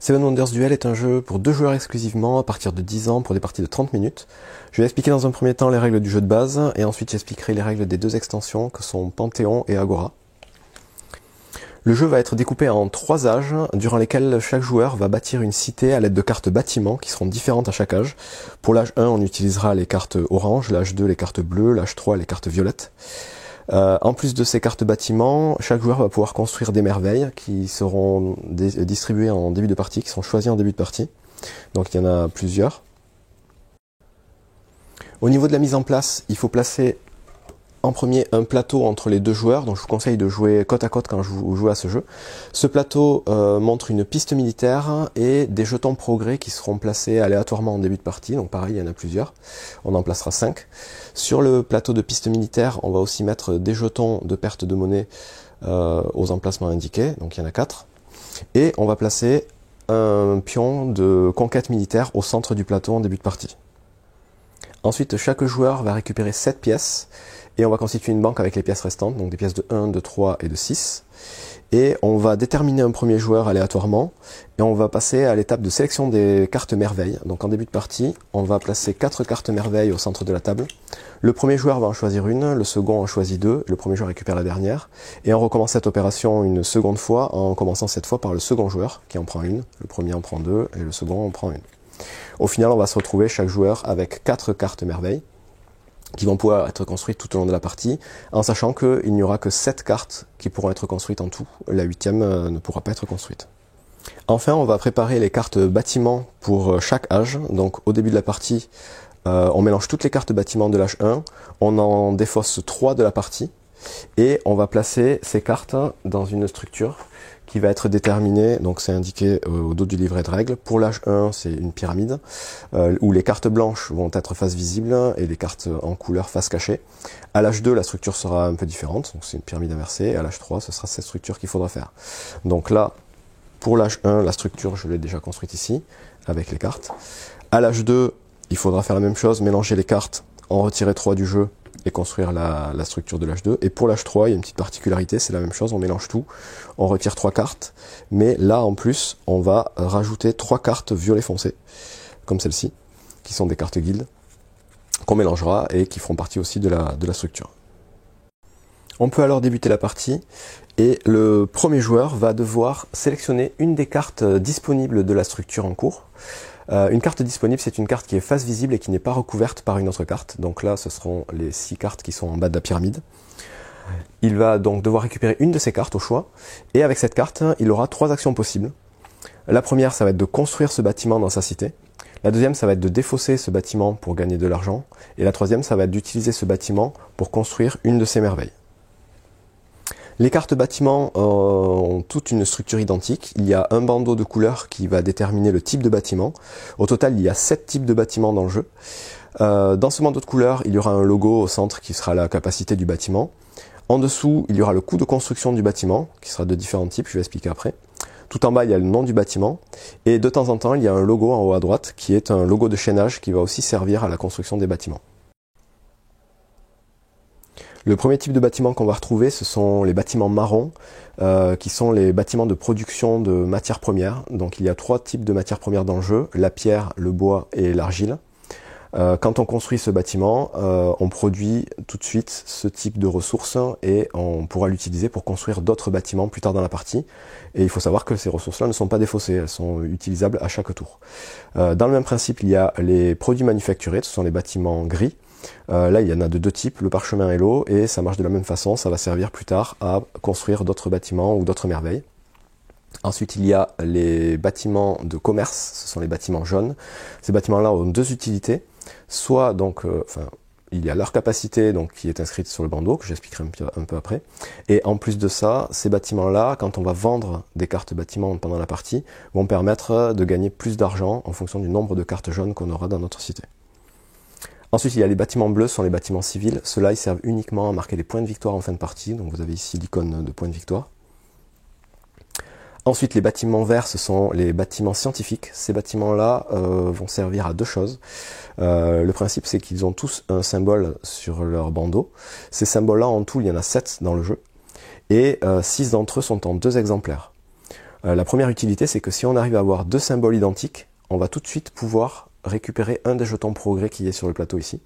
Seven Wonders Duel est un jeu pour 2 joueurs exclusivement à partir de 10 ans pour des parties de 30 minutes. Je vais expliquer dans un premier temps les règles du jeu de base et ensuite j'expliquerai les règles des 2 extensions que sont Panthéon et Agora. Le jeu va être découpé en 3 âges durant lesquels chaque joueur va bâtir une cité à l'aide de cartes bâtiments qui seront différentes à chaque âge. Pour l'âge 1, on utilisera les cartes orange, l'âge 2 les cartes bleues, l'âge 3 les cartes violettes. En plus de ces cartes bâtiments, chaque joueur va pouvoir construire des merveilles qui seront distribuées en début de partie, qui seront choisies en début de partie. Donc il y en a plusieurs. Au niveau de la mise en place, il faut placer en premier un plateau entre les 2 joueurs, donc je vous conseille de jouer côte à côte quand vous jouez à ce jeu. Ce plateau montre une piste militaire et des jetons progrès qui seront placés aléatoirement en début de partie, donc pareil il y en a plusieurs, on en placera 5. Sur le plateau de piste militaire, on va aussi mettre des jetons de perte de monnaie aux emplacements indiqués, donc il y en a 4. Et on va placer un pion de conquête militaire au centre du plateau en début de partie. Ensuite, chaque joueur va récupérer 7 pièces et on va constituer une banque avec les pièces restantes, donc des pièces de 1, de 3 et de 6. Et on va déterminer un premier joueur aléatoirement et on va passer à l'étape de sélection des cartes merveilles. Donc en début de partie, on va placer 4 cartes merveilles au centre de la table. Le premier joueur va en choisir une, le second en choisit 2, le premier joueur récupère la dernière. Et on recommence cette opération une seconde fois en commençant cette fois par le second joueur qui en prend une, le premier en prend 2 et le second en prend une. Au final, on va se retrouver chaque joueur avec 4 cartes merveilles qui vont pouvoir être construites tout au long de la partie, en sachant qu'il n'y aura que 7 cartes qui pourront être construites en tout. La 8e ne pourra pas être construite. Enfin, on va préparer les cartes bâtiments pour chaque âge. Donc au début de la partie, on mélange toutes les cartes bâtiments de l'âge 1, on en défausse 3 de la partie, et on va placer ces cartes dans une structure qui va être déterminée, donc c'est indiqué au dos du livret de règles. Pour l'âge 1, c'est une pyramide, où les cartes blanches vont être face visible et les cartes en couleur face cachée. À l'âge 2, la structure sera un peu différente, donc c'est une pyramide inversée, et à l'âge 3, ce sera cette structure qu'il faudra faire. Donc là, pour l'âge 1, la structure, je l'ai déjà construite ici, avec les cartes. À l'âge 2, il faudra faire la même chose, mélanger les cartes, en retirer 3 du jeu, et construire la structure de l'âge 2. Et pour l'âge 3, il y a une petite particularité, c'est la même chose, on mélange tout, on retire 3 cartes, mais là en plus, on va rajouter 3 cartes violet foncé, comme celle-ci, qui sont des cartes guildes, qu'on mélangera et qui feront partie aussi de la structure. On peut alors débuter la partie, et le premier joueur va devoir sélectionner une des cartes disponibles de la structure en cours. Une carte disponible, c'est une carte qui est face visible et qui n'est pas recouverte par une autre carte. Donc là, ce seront les 6 cartes qui sont en bas de la pyramide. Il va donc devoir récupérer une de ces cartes au choix. Et avec cette carte, il aura 3 actions possibles. La première, ça va être de construire ce bâtiment dans sa cité. La deuxième, ça va être de défausser ce bâtiment pour gagner de l'argent. Et la troisième, ça va être d'utiliser ce bâtiment pour construire une de ses merveilles. Les cartes bâtiments ont toute une structure identique. Il y a un bandeau de couleurs qui va déterminer le type de bâtiment. Au total, il y a 7 types de bâtiments dans le jeu. Dans ce bandeau de couleurs, il y aura un logo au centre qui sera la capacité du bâtiment. En dessous, il y aura le coût de construction du bâtiment, qui sera de différents types, je vais expliquer après. Tout en bas, il y a le nom du bâtiment. Et de temps en temps, il y a un logo en haut à droite, qui est un logo de chaînage qui va aussi servir à la construction des bâtiments. Le premier type de bâtiment qu'on va retrouver, ce sont les bâtiments marrons, qui sont les bâtiments de production de matières premières. Donc il y a 3 types de matières premières dans le jeu, la pierre, le bois et l'argile. Quand on construit ce bâtiment, on produit tout de suite ce type de ressources et on pourra l'utiliser pour construire d'autres bâtiments plus tard dans la partie. Et il faut savoir que ces ressources-là ne sont pas défaussées, elles sont utilisables à chaque tour. Dans le même principe, il y a les produits manufacturés, ce sont les bâtiments gris. Là, il y en a de 2 types, le parchemin et l'eau, et ça marche de la même façon, ça va servir plus tard à construire d'autres bâtiments ou d'autres merveilles. Ensuite, il y a les bâtiments de commerce, ce sont les bâtiments jaunes. Ces bâtiments-là ont 2 utilités, soit donc, il y a leur capacité donc, qui est inscrite sur le bandeau, que j'expliquerai un peu après. Et en plus de ça, ces bâtiments-là, quand on va vendre des cartes bâtiments pendant la partie, vont permettre de gagner plus d'argent en fonction du nombre de cartes jaunes qu'on aura dans notre cité. Ensuite, il y a les bâtiments bleus, ce sont les bâtiments civils. Ceux-là, ils servent uniquement à marquer des points de victoire en fin de partie. Donc vous avez ici l'icône de points de victoire. Ensuite, les bâtiments verts, ce sont les bâtiments scientifiques. Ces bâtiments-là vont servir à 2 choses. Le principe, c'est qu'ils ont tous un symbole sur leur bandeau. Ces symboles-là, en tout, il y en a 7 dans le jeu. Et 6 d'entre eux sont en 2 exemplaires. La première utilité, c'est que si on arrive à avoir deux symboles identiques, on va tout de suite pouvoir récupérer un des jetons progrès qui est sur le plateau ici,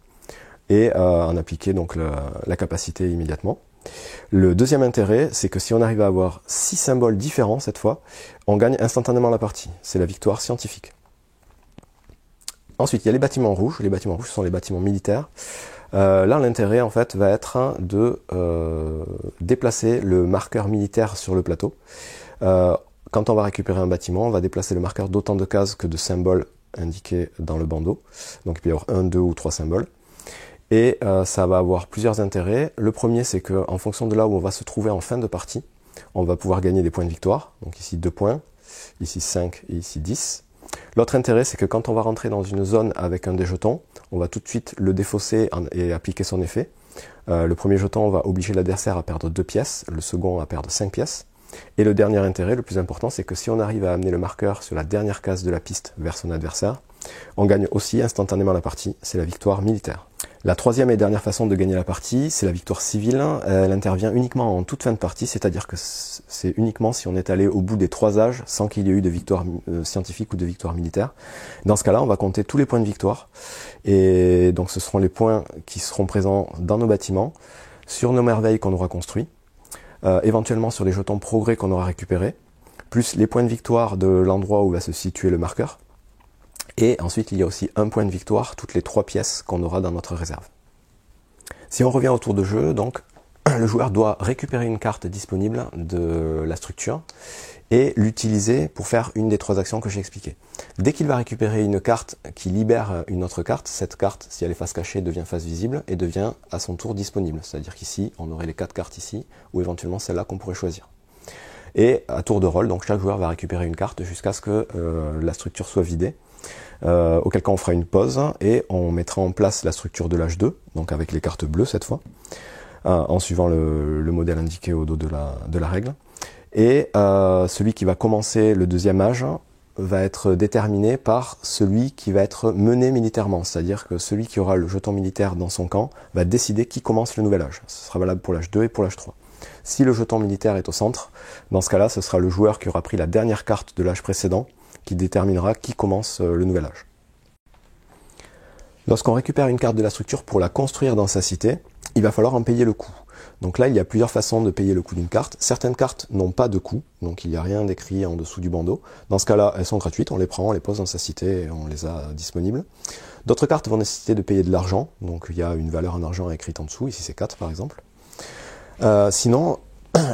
et en appliquer donc la capacité immédiatement. Le deuxième intérêt, c'est que si on arrive à avoir 6 symboles différents cette fois, on gagne instantanément la partie. C'est la victoire scientifique. Ensuite, il y a les bâtiments rouges. Les bâtiments rouges sont les bâtiments militaires. Là, l'intérêt en fait va être de déplacer le marqueur militaire sur le plateau. Quand on va récupérer un bâtiment, on va déplacer le marqueur d'autant de cases que de symboles indiqués dans le bandeau. Donc il peut y avoir 1, 2 ou 3 symboles. Et ça va avoir plusieurs intérêts. Le premier, c'est qu'en fonction de là où on va se trouver en fin de partie, on va pouvoir gagner des points de victoire. Donc ici 2 points, ici 5 et ici 10. L'autre intérêt, c'est que quand on va rentrer dans une zone avec un des jetons, on va tout de suite le défausser et appliquer son effet. Le premier jeton va obliger l'adversaire à perdre 2 pièces, le second à perdre 5 pièces. Et le dernier intérêt, le plus important, c'est que si on arrive à amener le marqueur sur la dernière case de la piste vers son adversaire, on gagne aussi instantanément la partie, c'est la victoire militaire. La troisième et dernière façon de gagner la partie, c'est la victoire civile. Elle intervient uniquement en toute fin de partie, c'est-à-dire que c'est uniquement si on est allé au bout des 3 âges sans qu'il y ait eu de victoire scientifique ou de victoire militaire. Dans ce cas-là, on va compter tous les points de victoire. Et donc ce seront les points qui seront présents dans nos bâtiments, sur nos merveilles qu'on aura construites, éventuellement sur les jetons progrès qu'on aura récupérés, plus les points de victoire de l'endroit où va se situer le marqueur. Et ensuite, il y a aussi un point de victoire, toutes les 3 pièces qu'on aura dans notre réserve. Si on revient au tour de jeu, donc, le joueur doit récupérer une carte disponible de la structure et l'utiliser pour faire une des 3 actions que j'ai expliquées. Dès qu'il va récupérer une carte qui libère une autre carte, cette carte, si elle est face cachée, devient face visible et devient à son tour disponible. C'est-à-dire qu'ici, on aurait les 4 cartes ici, ou éventuellement celle-là qu'on pourrait choisir. Et à tour de rôle, donc chaque joueur va récupérer une carte jusqu'à ce que la structure soit vidée. Auquel cas on fera une pause et on mettra en place la structure de l'âge 2, donc avec les cartes bleues cette fois, en suivant le modèle indiqué au dos de la règle. Et celui qui va commencer le deuxième âge va être déterminé par celui qui va être mené militairement, c'est-à-dire que celui qui aura le jeton militaire dans son camp va décider qui commence le nouvel âge. Ce sera valable pour l'âge 2 et pour l'âge 3. Si le jeton militaire est au centre, dans ce cas-là, ce sera le joueur qui aura pris la dernière carte de l'âge précédent qui déterminera qui commence le nouvel âge. Lorsqu'on récupère une carte de la structure pour la construire dans sa cité, il va falloir en payer le coût. Donc là, il y a plusieurs façons de payer le coût d'une carte. Certaines cartes n'ont pas de coût, donc il n'y a rien d'écrit en dessous du bandeau. Dans ce cas-là, elles sont gratuites, on les prend, on les pose dans sa cité et on les a disponibles. D'autres cartes vont nécessiter de payer de l'argent, donc il y a une valeur en argent écrite en dessous, ici c'est 4 par exemple. Sinon,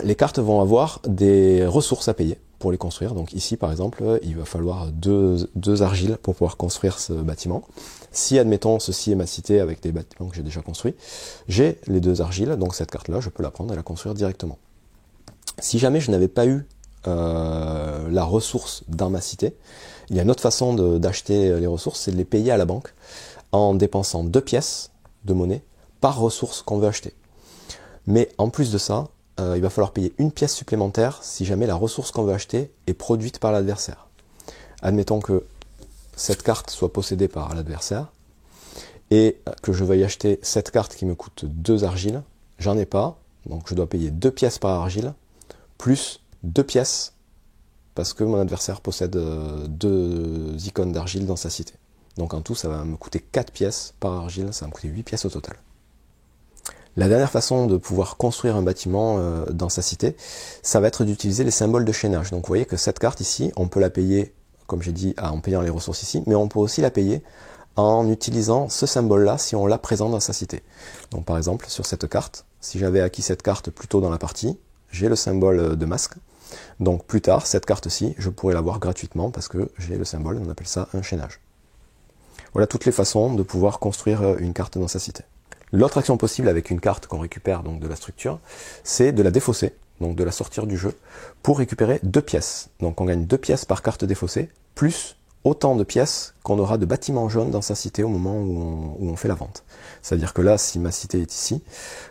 les cartes vont avoir des ressources à payer pour les construire. Donc ici par exemple, il va falloir deux argiles pour pouvoir construire ce bâtiment. Si admettons ceci est ma cité avec des bâtiments que j'ai déjà construits, j'ai les 2 argiles, donc cette carte là je peux la prendre et la construire directement. Si jamais je n'avais pas eu la ressource dans ma cité, il y a une autre façon d'acheter les ressources, c'est de les payer à la banque en dépensant 2 pièces de monnaie par ressource qu'on veut acheter. Mais en plus de ça, il va falloir payer une pièce supplémentaire si jamais la ressource qu'on veut acheter est produite par l'adversaire. Admettons que cette carte soit possédée par l'adversaire et que je veuille acheter cette carte qui me coûte 2 argiles, j'en ai pas, donc je dois payer 2 pièces par argile, plus 2 pièces parce que mon adversaire possède 2 icônes d'argile dans sa cité. Donc en tout, ça va me coûter 4 pièces par argile, ça va me coûter 8 pièces au total. La dernière façon de pouvoir construire un bâtiment dans sa cité, ça va être d'utiliser les symboles de chaînage. Donc vous voyez que cette carte ici, on peut la payer, comme j'ai dit, en payant les ressources ici, mais on peut aussi la payer en utilisant ce symbole-là si on l'a présent dans sa cité. Donc par exemple, sur cette carte, si j'avais acquis cette carte plus tôt dans la partie, j'ai le symbole de masque. Donc plus tard, cette carte-ci, je pourrais l'avoir gratuitement parce que j'ai le symbole, on appelle ça un chaînage. Voilà toutes les façons de pouvoir construire une carte dans sa cité. L'autre action possible avec une carte qu'on récupère donc de la structure, c'est de la défausser, donc de la sortir du jeu, pour récupérer 2 pièces. Donc on gagne 2 pièces par carte défaussée, plus autant de pièces qu'on aura de bâtiments jaunes dans sa cité au moment où on fait la vente. C'est-à-dire que là, si ma cité est ici,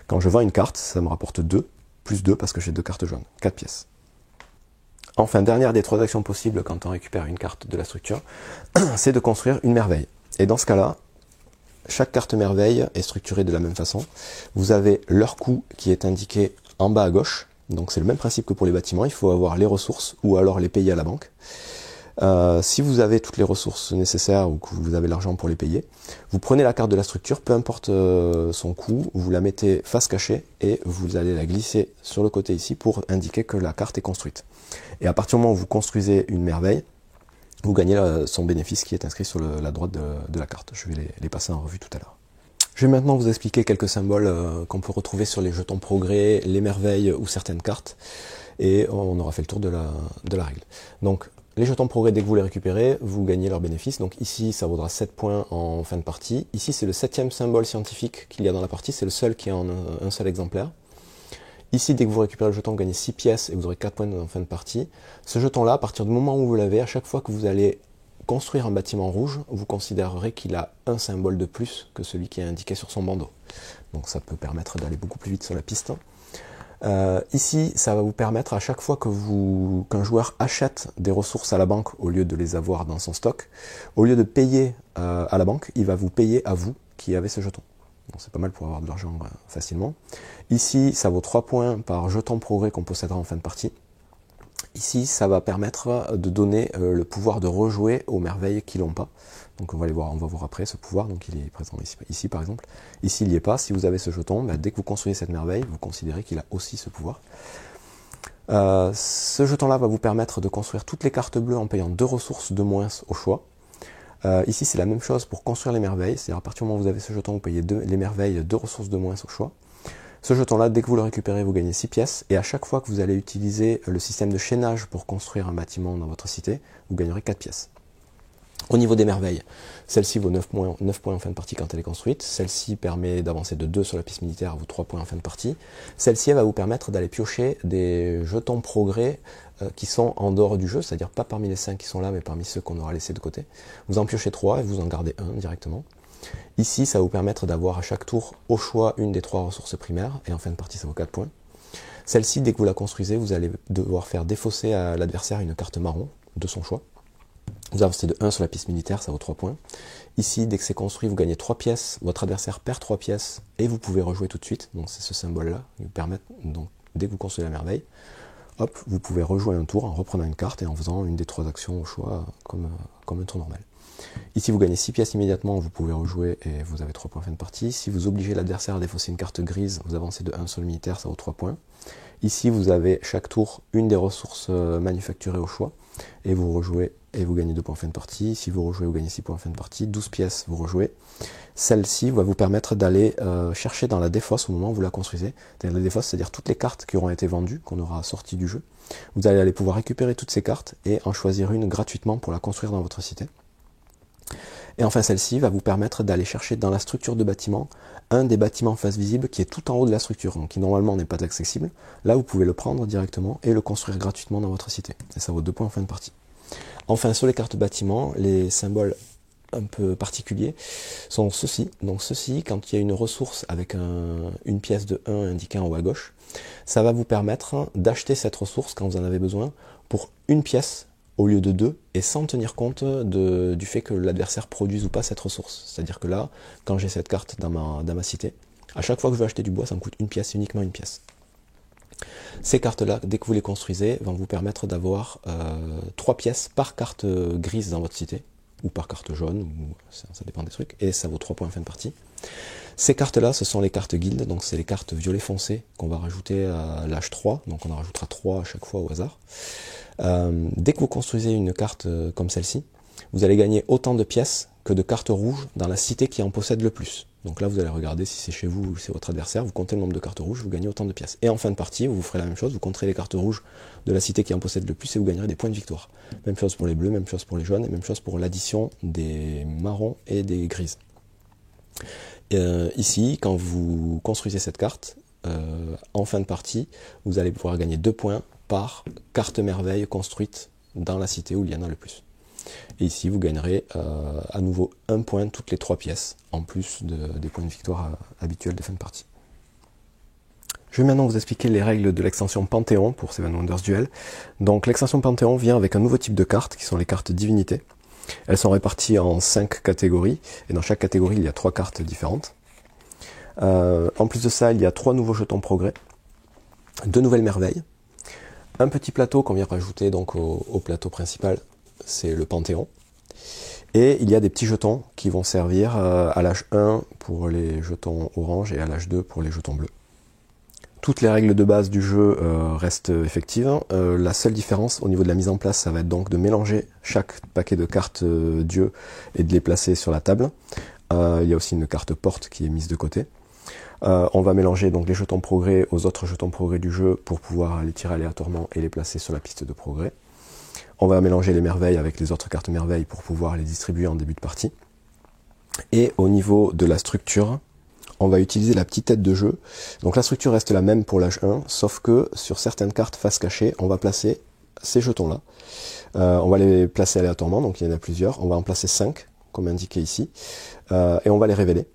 quand je vends une carte, ça me rapporte 2, plus 2 parce que j'ai 2 cartes jaunes, 4 pièces. Enfin, dernière des 3 actions possibles quand on récupère une carte de la structure, c'est de construire une merveille. Et dans ce cas-là, chaque carte merveille est structurée de la même façon. Vous avez leur coût qui est indiqué en bas à gauche, Donc c'est le même principe que pour les bâtiments, il faut avoir les ressources ou alors les payer à la banque. Si vous avez toutes les ressources nécessaires ou que vous avez l'argent pour les payer, vous prenez la carte de la structure, peu importe son coût, vous la mettez face cachée et vous allez la glisser sur le côté ici pour indiquer que la carte est construite. Et à partir du moment où vous construisez une merveille, vous gagnez son bénéfice qui est inscrit sur la droite de la carte. Je vais les passer en revue tout à l'heure. Je vais maintenant vous expliquer quelques symboles qu'on peut retrouver sur les jetons progrès, les merveilles ou certaines cartes. Et on aura fait le tour de la règle. Donc, les jetons progrès, dès que vous les récupérez, vous gagnez leur bénéfice. Donc ici, ça vaudra 7 points en fin de partie. Ici, c'est le 7e symbole scientifique qu'il y a dans la partie. C'est le seul qui est en un seul exemplaire. Ici, dès que vous récupérez le jeton, vous gagnez 6 pièces et vous aurez 4 points en fin de partie. Ce jeton-là, à partir du moment où vous l'avez, à chaque fois que vous allez construire un bâtiment rouge, vous considérerez qu'il a un symbole de plus que celui qui est indiqué sur son bandeau. Donc ça peut permettre d'aller beaucoup plus vite sur la piste. Ici, ça va vous permettre à chaque fois qu'un joueur achète des ressources à la banque au lieu de les avoir dans son stock, au lieu de payer à la banque, il va vous payer à vous qui avez ce jeton. Donc c'est pas mal pour avoir de l'argent facilement. Ici, ça vaut 3 points par jeton progrès qu'on possédera en fin de partie. Ici, ça va permettre de donner le pouvoir de rejouer aux merveilles qui l'ont pas. Donc on va voir après ce pouvoir, donc il est présent ici par exemple. Ici il n'y est pas, si vous avez ce jeton, dès que vous construisez cette merveille, vous considérez qu'il a aussi ce pouvoir. Ce jeton-là va vous permettre de construire toutes les cartes bleues en payant 2 ressources de moins au choix. Ici c'est la même chose pour construire les merveilles, c'est-à-dire à partir du moment où vous avez ce jeton, vous payez les merveilles 2 ressources de moins au choix. Ce jeton-là, dès que vous le récupérez, vous gagnez 6 pièces, et à chaque fois que vous allez utiliser le système de chaînage pour construire un bâtiment dans votre cité, vous gagnerez 4 pièces. Au niveau des merveilles, celle-ci vaut 9 points en fin de partie quand elle est construite. Celle-ci permet d'avancer de 2 sur la piste militaire, elle vaut 3 points en fin de partie. Celle-ci, elle va vous permettre d'aller piocher des jetons progrès qui sont en dehors du jeu, c'est-à-dire pas parmi les 5 qui sont là, mais parmi ceux qu'on aura laissés de côté. Vous en piochez 3 et vous en gardez 1 directement. Ici, ça va vous permettre d'avoir à chaque tour au choix une des 3 ressources primaires, et en fin de partie, ça vaut 4 points. Celle-ci, dès que vous la construisez, vous allez devoir faire défausser à l'adversaire une carte marron de son choix. Vous avancez de 1 sur la piste militaire, ça vaut 3 points. Ici, dès que c'est construit, vous gagnez 3 pièces, votre adversaire perd 3 pièces, et vous pouvez rejouer tout de suite. Donc c'est ce symbole-là qui vous permet, donc, dès que vous construisez la merveille, hop, vous pouvez rejouer un tour en reprenant une carte et en faisant une des 3 actions au choix, comme un tour normal. Ici, vous gagnez 6 pièces immédiatement, vous pouvez rejouer et vous avez 3 points en fin de partie. Si vous obligez l'adversaire à défausser une carte grise, vous avancez de 1 sur le militaire, ça vaut 3 points. Ici, vous avez chaque tour une des ressources manufacturées au choix, et vous rejouez et vous gagnez 2 points en fin de partie. Si vous rejouez, vous gagnez 6 points en fin de partie. 12 pièces, vous rejouez. Celle-ci va vous permettre d'aller chercher dans la défausse au moment où vous la construisez. Dans la défausse, c'est-à-dire toutes les cartes qui auront été vendues, qu'on aura sorties du jeu. Vous allez pouvoir récupérer toutes ces cartes et en choisir une gratuitement pour la construire dans votre cité. Et enfin, celle-ci va vous permettre d'aller chercher dans la structure de bâtiment un des bâtiments face visible qui est tout en haut de la structure, donc qui normalement n'est pas accessible. Là, vous pouvez le prendre directement et le construire gratuitement dans votre cité. Et ça vaut 2 points en fin de partie. Enfin, sur les cartes bâtiments, les symboles un peu particuliers sont ceux-ci. Donc ceux-ci, quand il y a une ressource avec une pièce de 1 indiquée en haut à gauche, ça va vous permettre d'acheter cette ressource quand vous en avez besoin pour une pièce au lieu de 2, et sans tenir compte du fait que l'adversaire produise ou pas cette ressource. C'est-à-dire que là, quand j'ai cette carte dans ma cité, à chaque fois que je veux acheter du bois, ça me coûte une pièce, uniquement une pièce. Ces cartes-là, dès que vous les construisez, vont vous permettre d'avoir 3 pièces par carte grise dans votre cité, ou par carte jaune, ou ça dépend des trucs, et ça vaut 3 points en fin de partie. Ces cartes-là, ce sont les cartes guild, donc c'est les cartes violet foncé qu'on va rajouter à l'âge 3, donc on en rajoutera 3 à chaque fois au hasard. Dès que vous construisez une carte comme celle-ci, vous allez gagner autant de pièces que de cartes rouges dans la cité qui en possède le plus. Donc là, vous allez regarder si c'est chez vous ou c'est votre adversaire, vous comptez le nombre de cartes rouges, vous gagnez autant de pièces. Et en fin de partie, vous ferez la même chose, vous compterez les cartes rouges de la cité qui en possède le plus et vous gagnerez des points de victoire. Même chose pour les bleus, même chose pour les jaunes, et même chose pour l'addition des marrons et des grises. Ici, quand vous construisez cette carte, en fin de partie, vous allez pouvoir gagner 2 points par carte merveille construite dans la cité où il y en a le plus. Et ici, vous gagnerez à nouveau 1 point toutes les 3 pièces, en plus des points de victoire habituels de fin de partie. Je vais maintenant vous expliquer les règles de l'extension Panthéon pour Seven Wonders Duel. Donc l'extension Panthéon vient avec un nouveau type de cartes, qui sont les cartes divinités. Elles sont réparties en 5 catégories, et dans chaque catégorie, il y a 3 cartes différentes. En plus de ça, il y a 3 nouveaux jetons progrès. 2 nouvelles merveilles, un petit plateau qu'on vient rajouter donc au plateau principal, c'est le Panthéon. Et il y a des petits jetons qui vont servir à l'âge 1 pour les jetons orange et à l'âge 2 pour les jetons bleus. Toutes les règles de base du jeu restent effectives. La seule différence au niveau de la mise en place, ça va être donc de mélanger chaque paquet de cartes dieu et de les placer sur la table. Il y a aussi une carte porte qui est mise de côté. On va mélanger donc les jetons progrès aux autres jetons progrès du jeu pour pouvoir les tirer aléatoirement et les placer sur la piste de progrès. On va mélanger les merveilles avec les autres cartes merveilles pour pouvoir les distribuer en début de partie. Et au niveau de la structure, on va utiliser la petite tête de jeu. Donc la structure reste la même pour l'âge 1, sauf que sur certaines cartes face cachée, on va placer ces jetons-là. On va les placer aléatoirement, donc il y en a plusieurs. On va en placer 5, comme indiqué ici, et on va les révéler.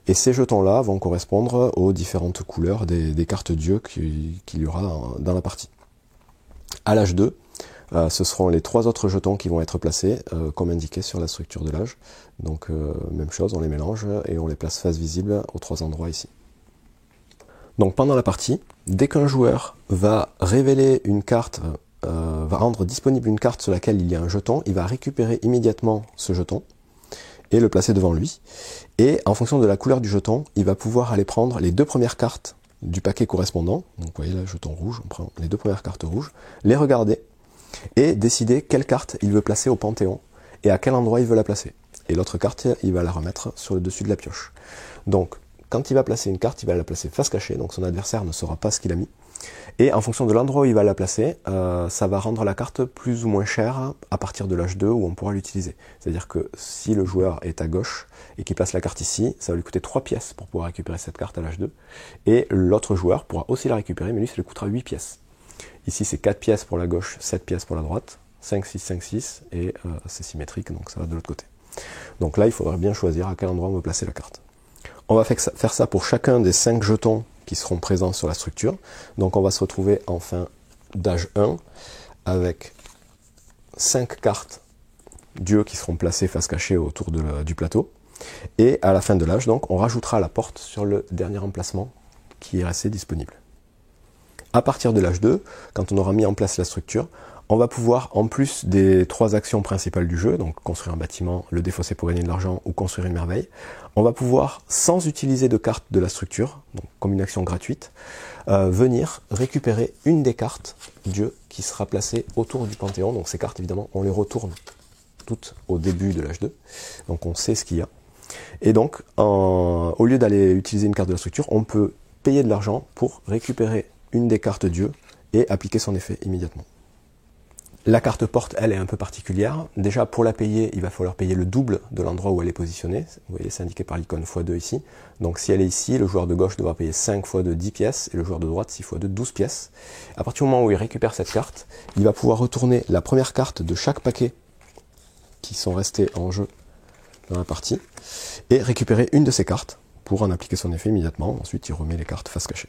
Et ces jetons-là vont correspondre aux différentes couleurs des cartes dieu qu'il y aura dans la partie. À l'âge 2, ce seront les 3 autres jetons qui vont être placés, comme indiqué sur la structure de l'âge. Donc même chose, on les mélange et on les place face visible aux 3 endroits ici. Donc pendant la partie, dès qu'un joueur va révéler une carte, va rendre disponible une carte sur laquelle il y a un jeton, il va récupérer immédiatement ce jeton et le placer devant lui. Et en fonction de la couleur du jeton, il va pouvoir aller prendre les 2 premières cartes du paquet correspondant. Donc vous voyez là, jeton rouge, on prend les 2 premières cartes rouges, les regarder et décider quelle carte il veut placer au Panthéon et à quel endroit il veut la placer. Et l'autre carte, il va la remettre sur le dessus de la pioche. Donc, quand il va placer une carte, il va la placer face cachée, donc son adversaire ne saura pas ce qu'il a mis. Et en fonction de l'endroit où il va la placer, ça va rendre la carte plus ou moins chère à partir de l'âge 2 où on pourra l'utiliser. C'est-à-dire que si le joueur est à gauche et qu'il place la carte ici, ça va lui coûter 3 pièces pour pouvoir récupérer cette carte à l'âge 2. Et l'autre joueur pourra aussi la récupérer, mais lui, ça lui coûtera 8 pièces. Ici, c'est 4 pièces pour la gauche, 7 pièces pour la droite, 5, 6, 5, 6, et c'est symétrique, donc ça va de l'autre côté. Donc là, il faudra bien choisir à quel endroit on veut placer la carte. On va faire ça pour chacun des 5 jetons qui seront présents sur la structure. Donc on va se retrouver en fin d'âge 1 avec 5 cartes dieu qui seront placées face cachée autour du plateau. Et à la fin de l'âge, donc, on rajoutera la porte sur le dernier emplacement qui est resté disponible. À partir de l'âge 2, quand on aura mis en place la structure, on va pouvoir, en plus des 3 actions principales du jeu, donc construire un bâtiment, le défausser pour gagner de l'argent ou construire une merveille, on va pouvoir, sans utiliser de carte de la structure, donc comme une action gratuite, venir récupérer une des cartes dieu qui sera placée autour du Panthéon. Donc ces cartes, évidemment, on les retourne toutes au début de l'âge 2, donc on sait ce qu'il y a. Et donc, au lieu d'aller utiliser une carte de la structure, on peut payer de l'argent pour récupérer une des cartes dieu et appliquer son effet immédiatement. La carte porte, elle, est un peu particulière. Déjà, pour la payer, il va falloir payer le double de l'endroit où elle est positionnée. Vous voyez, c'est indiqué par l'icône x2 ici. Donc si elle est ici, le joueur de gauche devra payer 5 x 2, 10 pièces, et le joueur de droite 6 x 2, 12 pièces. À partir du moment où il récupère cette carte, il va pouvoir retourner la première carte de chaque paquet qui sont restés en jeu dans la partie, et récupérer une de ces cartes pour en appliquer son effet immédiatement. Ensuite, il remet les cartes face cachée.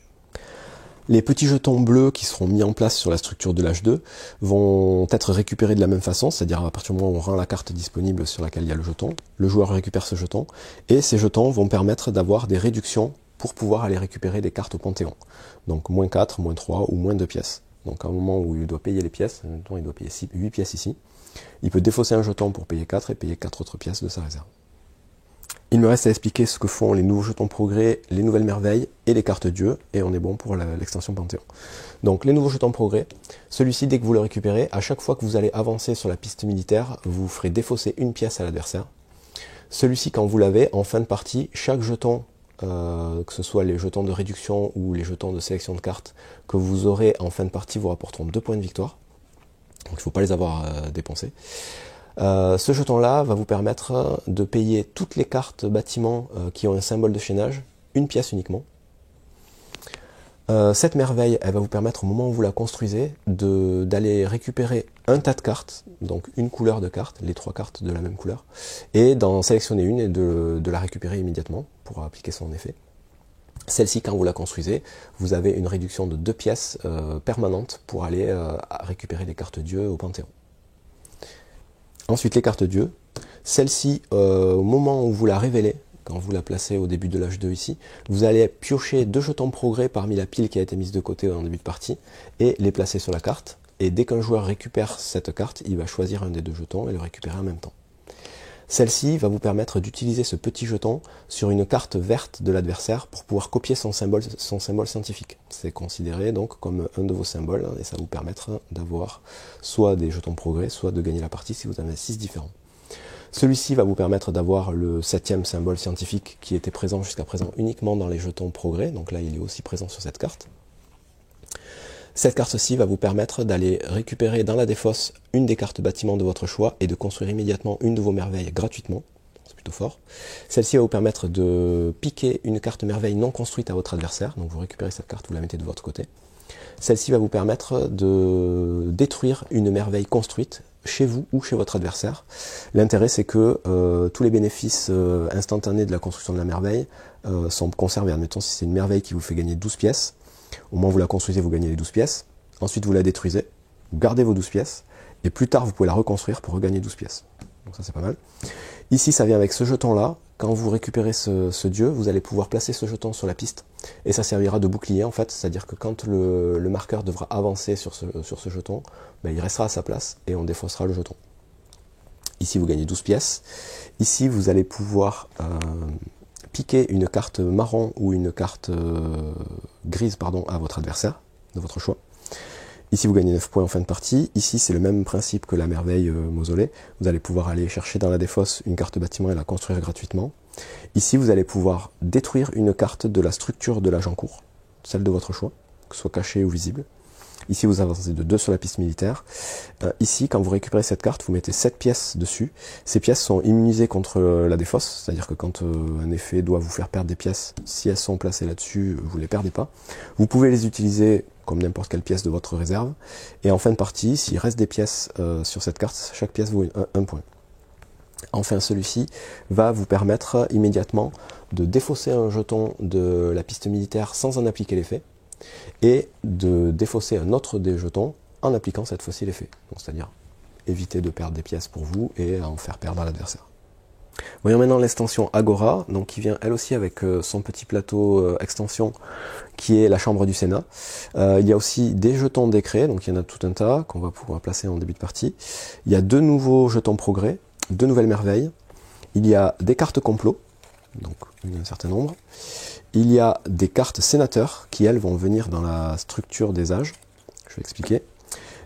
Les petits jetons bleus qui seront mis en place sur la structure de l'âge 2 vont être récupérés de la même façon, c'est-à-dire à partir du moment où on rend la carte disponible sur laquelle il y a le jeton, le joueur récupère ce jeton, et ces jetons vont permettre d'avoir des réductions pour pouvoir aller récupérer des cartes au Panthéon. Donc moins 4, moins 3 ou moins 2 pièces. Donc à un moment où il doit payer les pièces, il doit payer 8 pièces ici, il peut défausser un jeton pour payer 4 et payer 4 autres pièces de sa réserve. Il me reste à expliquer ce que font les nouveaux jetons progrès, les nouvelles merveilles et les cartes dieu, et on est bon pour l'extension Panthéon. Donc les nouveaux jetons progrès, celui-ci dès que vous le récupérez, à chaque fois que vous allez avancer sur la piste militaire, vous ferez défausser une pièce à l'adversaire. Celui-ci, quand vous l'avez, en fin de partie, chaque jeton, que ce soit les jetons de réduction ou les jetons de sélection de cartes, que vous aurez en fin de partie vous rapporteront 2 points de victoire. Donc il ne faut pas les avoir dépensés. Ce jeton-là va vous permettre de payer toutes les cartes bâtiments qui ont un symbole de chaînage, une pièce uniquement. Cette merveille, elle va vous permettre au moment où vous la construisez d'aller récupérer un tas de cartes, donc une couleur de cartes, les 3 cartes de la même couleur, et d'en sélectionner une et de la récupérer immédiatement pour appliquer son effet. Celle-ci, quand vous la construisez, vous avez une réduction de 2 pièces permanentes pour aller récupérer des cartes dieu au Panthéon. Ensuite, les cartes dieu. Celle-ci, au moment où vous la révélez, quand vous la placez au début de l'âge 2 ici, vous allez piocher 2 jetons progrès parmi la pile qui a été mise de côté en début de partie, et les placer sur la carte, et dès qu'un joueur récupère cette carte, il va choisir un des 2 jetons et le récupérer en même temps. Celle-ci va vous permettre d'utiliser ce petit jeton sur une carte verte de l'adversaire pour pouvoir copier son symbole scientifique. C'est considéré donc comme un de vos symboles et ça va vous permettre d'avoir soit des jetons progrès, soit de gagner la partie si vous en avez 6 différents. Celui-ci va vous permettre d'avoir le 7e symbole scientifique qui était présent jusqu'à présent uniquement dans les jetons progrès, donc là il est aussi présent sur cette carte. Cette carte-ci va vous permettre d'aller récupérer dans la défausse une des cartes bâtiments de votre choix et de construire immédiatement une de vos merveilles gratuitement. C'est plutôt fort. Celle-ci va vous permettre de piquer une carte merveille non construite à votre adversaire. Donc vous récupérez cette carte, vous la mettez de votre côté. Celle-ci va vous permettre de détruire une merveille construite chez vous ou chez votre adversaire. L'intérêt c'est que tous les bénéfices instantanés de la construction de la merveille sont conservés. Admettons si c'est une merveille qui vous fait gagner 12 pièces, au moment où vous la construisez, vous gagnez les 12 pièces. Ensuite, vous la détruisez, vous gardez vos 12 pièces, et plus tard, vous pouvez la reconstruire pour regagner 12 pièces. Donc ça, c'est pas mal. Ici, ça vient avec ce jeton-là. Quand vous récupérez ce dieu, vous allez pouvoir placer ce jeton sur la piste, et ça servira de bouclier, en fait. C'est-à-dire que quand le marqueur devra avancer sur ce jeton, ben, il restera à sa place, et on défaussera le jeton. Ici, vous gagnez 12 pièces. Ici, vous allez pouvoir piquer une carte marron ou une carte grise pardon, à votre adversaire, de votre choix. Ici, vous gagnez 9 points en fin de partie. Ici, c'est le même principe que la merveille mausolée. Vous allez pouvoir aller chercher dans la défausse une carte bâtiment et la construire gratuitement. Ici, vous allez pouvoir détruire une carte de la structure de l'âge en cours, celle de votre choix, que ce soit cachée ou visible. Ici, vous avancez de 2 sur la piste militaire. Ici, quand vous récupérez cette carte, vous mettez 7 pièces dessus. Ces pièces sont immunisées contre la défausse, c'est-à-dire que quand un effet doit vous faire perdre des pièces, si elles sont placées là-dessus, vous ne les perdez pas. Vous pouvez les utiliser comme n'importe quelle pièce de votre réserve. Et en fin de partie, s'il reste des pièces sur cette carte, chaque pièce vaut un point. Enfin, celui-ci va vous permettre immédiatement de défausser un jeton de la piste militaire sans en appliquer l'effet, et de défausser un autre des jetons en appliquant cette fois-ci l'effet. C'est-à-dire éviter de perdre des pièces pour vous et en faire perdre à l'adversaire. Voyons maintenant l'extension Agora, donc qui vient elle aussi avec son petit plateau extension qui est la chambre du Sénat. Il y a aussi des jetons décrets, donc il y en a tout un tas qu'on va pouvoir placer en début de partie. Il y a 2 nouveaux jetons progrès, 2 nouvelles merveilles. Il y a des cartes complot, donc il y a un certain nombre. Il y a des cartes sénateurs qui, elles, vont venir dans la structure des âges. Je vais expliquer.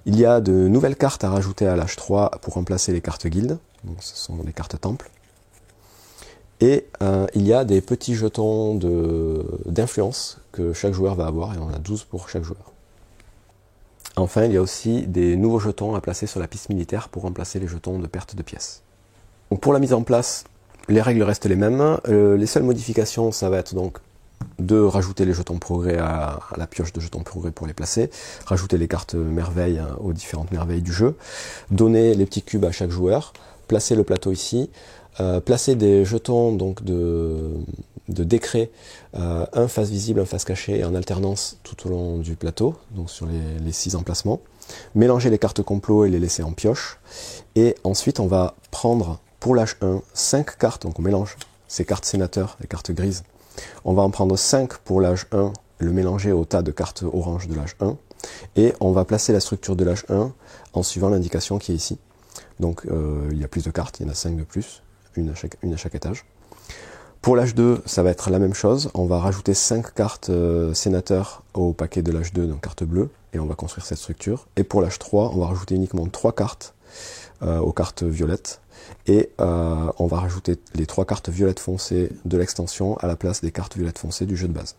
Il y a de nouvelles cartes à rajouter à l'âge 3 pour remplacer les cartes guildes. Donc, ce sont les cartes temple. Et il y a des petits jetons d'influence que chaque joueur va avoir, et on en a 12 pour chaque joueur. Enfin, il y a aussi des nouveaux jetons à placer sur la piste militaire pour remplacer les jetons de perte de pièces. Donc, pour la mise en place, les règles restent les mêmes. Les seules modifications, ça va être donc de rajouter les jetons progrès à la pioche de jetons progrès pour les placer, rajouter les cartes merveilles aux différentes merveilles du jeu, donner les petits cubes à chaque joueur, placer le plateau ici, placer des jetons donc de décret, un face visible, un face caché, en alternance tout au long du plateau, donc sur les 6 emplacements, mélanger les cartes complot et les laisser en pioche, et ensuite on va prendre pour l'âge 1 5 cartes, donc on mélange ces cartes sénateurs, les cartes grises. On va en prendre 5 pour l'âge 1, le mélanger au tas de cartes orange de l'âge 1, et on va placer la structure de l'âge 1 en suivant l'indication qui est ici. Donc il y a plus de cartes, il y en a 5 de plus, une à chaque étage. Pour l'âge 2, ça va être la même chose, on va rajouter 5 cartes sénateurs au paquet de l'âge 2, donc carte bleue, et on va construire cette structure. Et pour l'âge 3, on va rajouter uniquement 3 cartes aux cartes violettes, et on va rajouter les 3 cartes violettes foncées de l'extension à la place des cartes violettes foncées du jeu de base.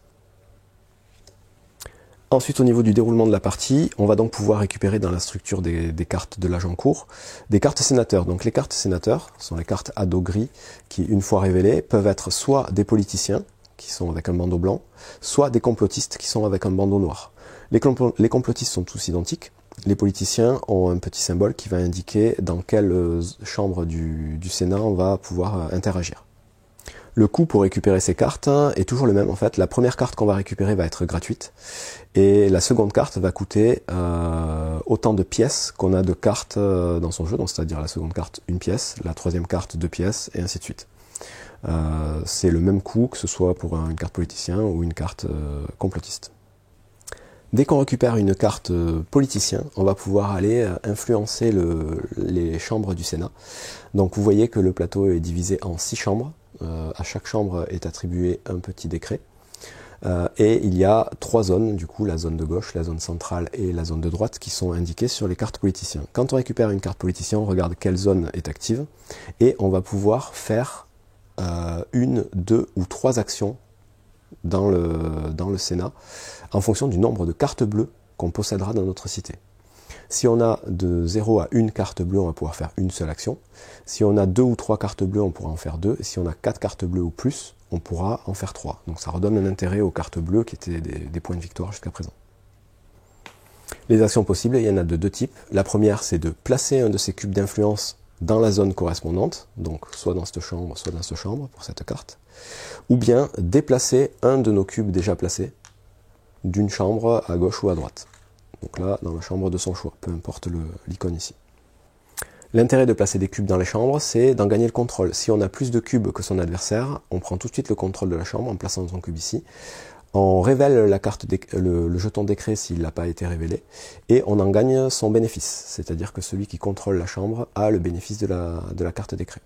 Ensuite, au niveau du déroulement de la partie, on va donc pouvoir récupérer dans la structure des cartes de l'âge en cours des cartes sénateurs. Donc les cartes sénateurs sont les cartes à dos gris qui, une fois révélées, peuvent être soit des politiciens qui sont avec un bandeau blanc, soit des complotistes qui sont avec un bandeau noir. Les complotistes sont tous identiques. Les politiciens ont un petit symbole qui va indiquer dans quelle chambre du Sénat on va pouvoir interagir. Le coût pour récupérer ces cartes est toujours le même en fait. La première carte qu'on va récupérer va être gratuite et la seconde carte va coûter autant de pièces qu'on a de cartes dans son jeu, donc c'est-à-dire la seconde carte 1 pièce, la troisième carte 2 pièces et ainsi de suite. C'est le même coût que ce soit pour une carte politicien ou une carte complotiste. Dès qu'on récupère une carte politicien, on va pouvoir aller influencer les chambres du Sénat. Donc vous voyez que le plateau est divisé en 6 chambres. À chaque chambre est attribué un petit décret. Et il y a 3 zones, du coup la zone de gauche, la zone centrale et la zone de droite, qui sont indiquées sur les cartes politiciens. Quand on récupère une carte politicien, on regarde quelle zone est active et on va pouvoir faire 1, 2 ou 3 actions dans le Sénat en fonction du nombre de cartes bleues qu'on possédera dans notre cité. Si on a de 0 à 1 carte bleue, on va pouvoir faire une seule action. Si on a 2 ou 3 cartes bleues, on pourra en faire 2. Et si on a 4 cartes bleues ou plus, on pourra en faire 3. Donc ça redonne un intérêt aux cartes bleues qui étaient des points de victoire jusqu'à présent. Les actions possibles, il y en a de 2 types. La première, c'est de placer un de ces cubes d'influence dans la zone correspondante, donc soit dans cette chambre, soit dans cette chambre pour cette carte, ou bien déplacer un de nos cubes déjà placés d'une chambre à gauche ou à droite. Donc là, dans la chambre de son choix, peu importe l'icône ici. L'intérêt de placer des cubes dans les chambres, c'est d'en gagner le contrôle. Si on a plus de cubes que son adversaire, on prend tout de suite le contrôle de la chambre en plaçant son cube ici. On révèle la carte le jeton décret s'il n'a pas été révélé, et on en gagne son bénéfice. C'est-à-dire que celui qui contrôle la chambre a le bénéfice de la carte décret.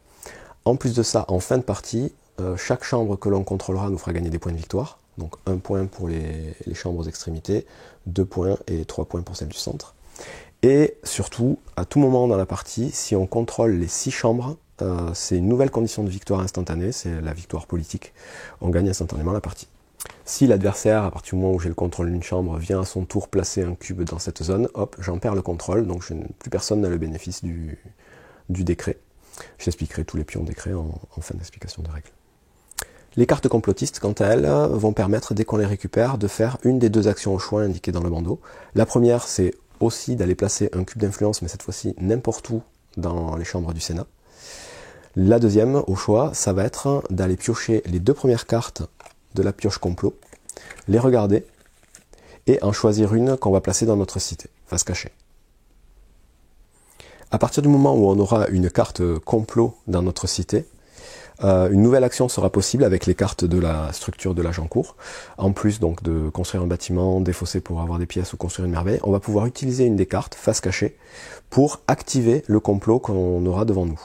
En plus de ça, en fin de partie, chaque chambre que l'on contrôlera nous fera gagner des points de victoire. Donc 1 point pour les chambres aux extrémités, 2 points et 3 points pour celle du centre. Et surtout, à tout moment dans la partie, si on contrôle les 6 chambres, c'est une nouvelle condition de victoire instantanée, c'est la victoire politique. On gagne instantanément la partie. Si l'adversaire, à partir du moment où j'ai le contrôle d'une chambre, vient à son tour placer un cube dans cette zone, hop, j'en perds le contrôle, donc plus personne n'a le bénéfice du décret. J'expliquerai tous les pions décrets en fin d'explication de règles. Les cartes complotistes, quant à elles, vont permettre, dès qu'on les récupère, de faire une des 2 actions au choix indiquées dans le bandeau. La première, c'est aussi d'aller placer un cube d'influence, mais cette fois-ci n'importe où dans les chambres du Sénat. La deuxième, au choix, ça va être d'aller piocher les 2 premières cartes de la pioche complot, les regarder, et en choisir une qu'on va placer dans notre cité, face cachée. À partir du moment où on aura une carte complot dans notre cité, une nouvelle action sera possible avec les cartes de la structure de l'agent court. En plus donc de construire un bâtiment, défausser pour avoir des pièces ou construire une merveille, on va pouvoir utiliser une des cartes, face cachée, pour activer le complot qu'on aura devant nous.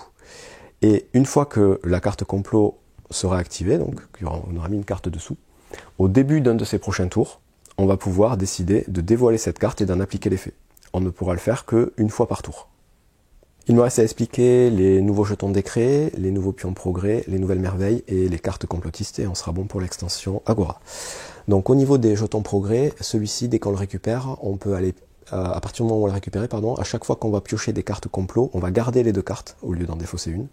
Et une fois que la carte complot sera activée, donc on aura mis une carte dessous, au début d'un de ces prochains tours, on va pouvoir décider de dévoiler cette carte et d'en appliquer l'effet. On ne pourra le faire qu'une fois par tour. Il me reste à expliquer les nouveaux jetons décret, les nouveaux pions progrès, les nouvelles merveilles et les cartes complotistes, et on sera bon pour l'extension Agora. Donc au niveau des jetons progrès, celui-ci, dès qu'on le récupère, on peut aller, à partir du moment où on l'a récupéré, à chaque fois qu'on va piocher des cartes complot, on va garder les 2 cartes au lieu d'en défausser une.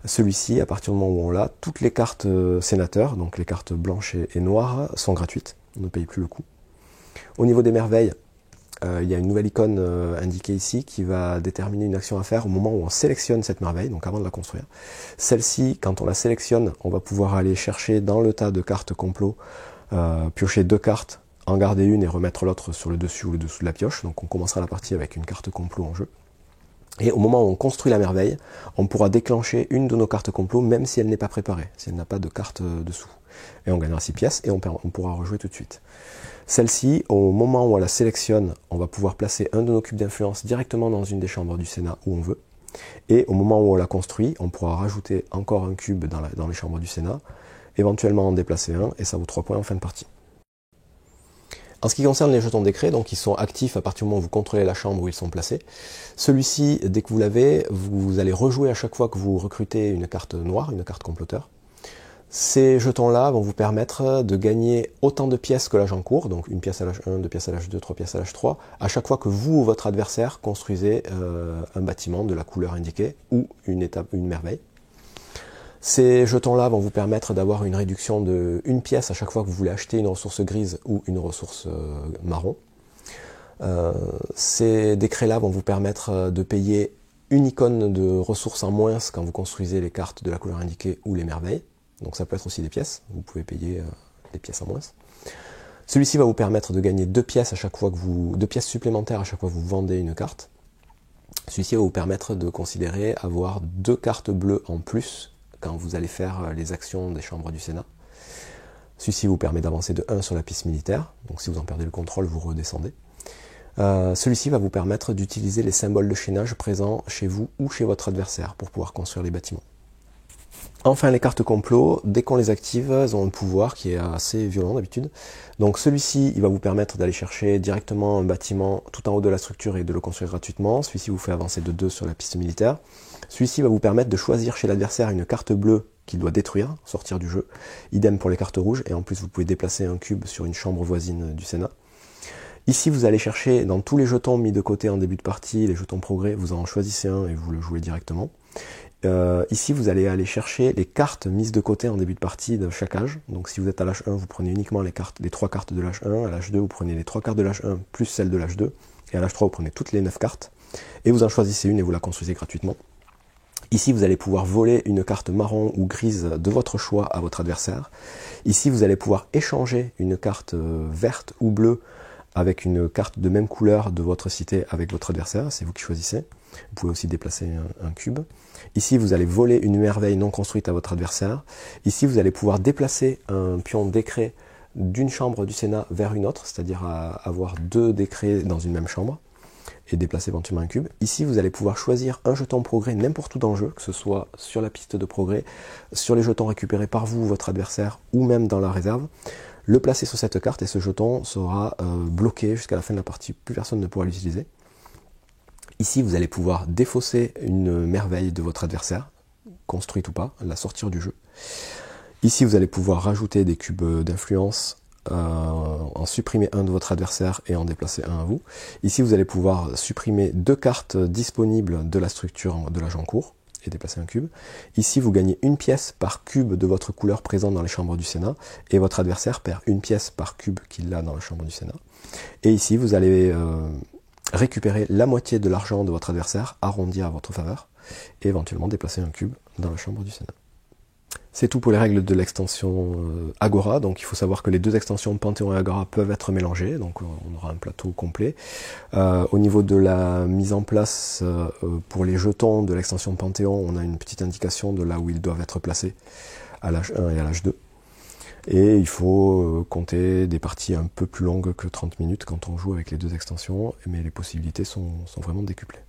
Celui-ci, à partir du moment où on l'a, toutes les cartes sénateurs, donc les cartes blanches et noires, sont gratuites, on ne paye plus le coût. Au niveau des merveilles, il y a une nouvelle icône indiquée ici qui va déterminer une action à faire au moment où on sélectionne cette merveille, donc avant de la construire. Celle-ci, quand on la sélectionne, on va pouvoir aller chercher dans le tas de cartes complot, piocher 2 cartes, en garder une et remettre l'autre sur le dessus ou le dessous de la pioche. Donc on commencera la partie avec une carte complot en jeu. Et au moment où on construit la merveille, on pourra déclencher une de nos cartes complot, même si elle n'est pas préparée, si elle n'a pas de carte dessous. Et on gagnera 6 pièces et on pourra rejouer tout de suite. Celle-ci, au moment où on la sélectionne, on va pouvoir placer un de nos cubes d'influence directement dans une des chambres du Sénat où on veut. Et au moment où on la construit, on pourra rajouter encore un cube dans les chambres du Sénat, éventuellement en déplacer un, et ça vaut 3 points en fin de partie. En ce qui concerne les jetons décret, donc ils sont actifs à partir du moment où vous contrôlez la chambre où ils sont placés. Celui-ci, dès que vous l'avez, vous allez rejouer à chaque fois que vous recrutez une carte noire, une carte comploteur. Ces jetons-là vont vous permettre de gagner autant de pièces que l'agent court, donc une pièce à l'âge 1, 2 pièces à l'âge 2, 3 pièces à l'âge 3, à chaque fois que vous ou votre adversaire construisez un bâtiment de la couleur indiquée ou une merveille. Ces jetons-là vont vous permettre d'avoir une réduction de 1 pièce à chaque fois que vous voulez acheter une ressource grise ou une ressource marron. Ces décrets-là vont vous permettre de payer une icône de ressources en moins quand vous construisez les cartes de la couleur indiquée ou les merveilles. Donc ça peut être aussi des pièces, vous pouvez payer des pièces en moins. Celui-ci va vous permettre de gagner 2 pièces à chaque fois que 2 pièces supplémentaires à chaque fois que vous vendez une carte. Celui-ci va vous permettre de considérer avoir 2 cartes bleues en plus quand vous allez faire les actions des chambres du Sénat. Celui-ci vous permet d'avancer de 1 sur la piste militaire, donc si vous en perdez le contrôle, vous redescendez. Celui-ci va vous permettre d'utiliser les symboles de chaînage présents chez vous ou chez votre adversaire pour pouvoir construire les bâtiments. Enfin, les cartes complot, dès qu'on les active, elles ont un pouvoir qui est assez violent d'habitude. Donc celui-ci, il va vous permettre d'aller chercher directement un bâtiment tout en haut de la structure et de le construire gratuitement. Celui-ci vous fait avancer de 2 sur la piste militaire. Celui-ci va vous permettre de choisir chez l'adversaire une carte bleue qu'il doit détruire, sortir du jeu. Idem pour les cartes rouges, et en plus vous pouvez déplacer un cube sur une chambre voisine du Sénat. Ici, vous allez chercher dans tous les jetons mis de côté en début de partie, les jetons progrès, vous en choisissez un et vous le jouez directement. Ici, vous allez aller chercher les cartes mises de côté en début de partie de chaque âge. Donc si vous êtes à l'âge 1, vous prenez uniquement les 3 cartes de l'âge 1. À l'âge 2, vous prenez les 3 cartes de l'âge 1 plus celles de l'âge 2. Et à l'âge 3, vous prenez toutes les 9 cartes. Et vous en choisissez une et vous la construisez gratuitement. Ici, vous allez pouvoir voler une carte marron ou grise de votre choix à votre adversaire. Ici, vous allez pouvoir échanger une carte verte ou bleue avec une carte de même couleur de votre cité avec votre adversaire, c'est vous qui choisissez. Vous pouvez aussi déplacer un cube. Ici, vous allez voler une merveille non construite à votre adversaire. Ici, vous allez pouvoir déplacer un pion décret d'une chambre du Sénat vers une autre, c'est-à-dire avoir 2 décrets dans une même chambre, et déplacer éventuellement un cube. Ici, vous allez pouvoir choisir un jeton progrès n'importe où dans le jeu, que ce soit sur la piste de progrès, sur les jetons récupérés par vous ou votre adversaire, ou même dans la réserve, le placer sur cette carte et ce jeton sera bloqué jusqu'à la fin de la partie, plus personne ne pourra l'utiliser. Ici, vous allez pouvoir défausser une merveille de votre adversaire, construite ou pas, la sortir du jeu. Ici, vous allez pouvoir rajouter des cubes d'influence, en supprimer un de votre adversaire et en déplacer un à vous. Ici, vous allez pouvoir supprimer 2 cartes disponibles de la structure de l'âge en cours et déplacer un cube. Ici, vous gagnez 1 pièce par cube de votre couleur présent dans les chambres du Sénat, et votre adversaire perd 1 pièce par cube qu'il a dans la chambre du Sénat. Et ici, vous allez récupérer la moitié de l'argent de votre adversaire, arrondi à votre faveur, et éventuellement déplacer un cube dans la chambre du Sénat. C'est tout pour les règles de l'extension Agora. Donc il faut savoir que les 2 extensions Panthéon et Agora peuvent être mélangées, donc on aura un plateau complet. Au niveau de la mise en place pour les jetons de l'extension Panthéon, on a une petite indication de là où ils doivent être placés à l'âge 1 et à l'âge 2. Et il faut compter des parties un peu plus longues que 30 minutes quand on joue avec les 2 extensions, mais les possibilités sont vraiment décuplées.